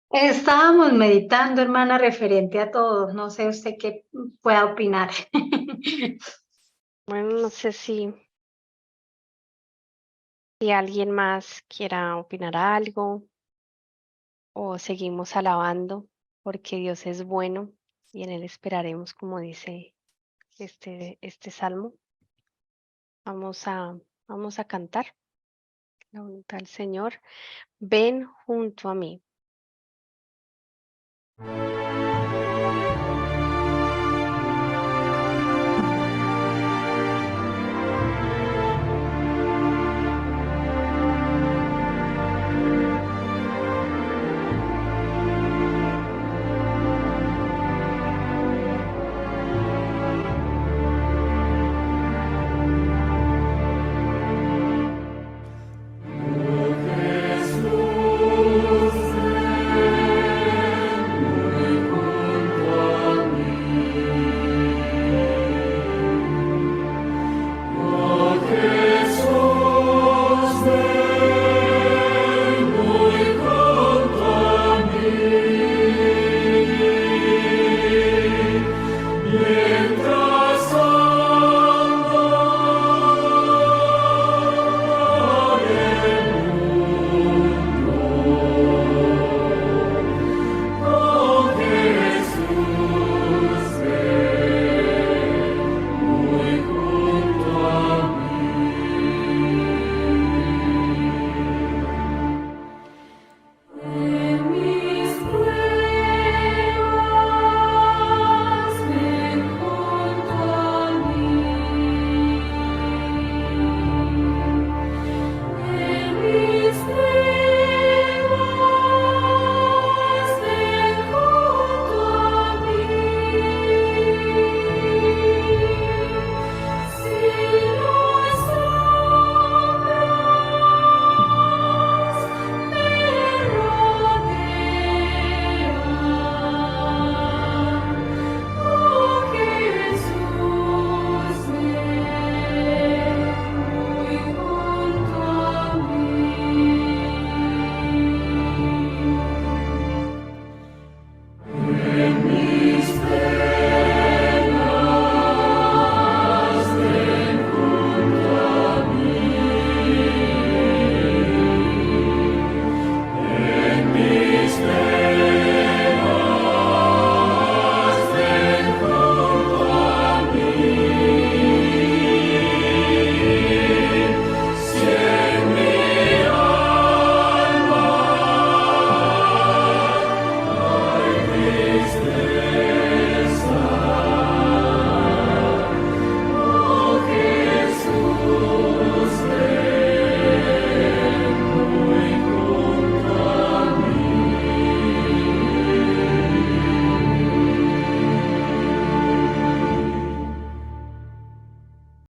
Estábamos meditando, hermana, referente a todos. No sé usted qué pueda opinar. Bueno, no sé si alguien más quiera opinar algo o seguimos alabando porque Dios es bueno y en Él esperaremos, como dice este salmo. Vamos a cantar la voluntad del Señor. Ven junto a mí.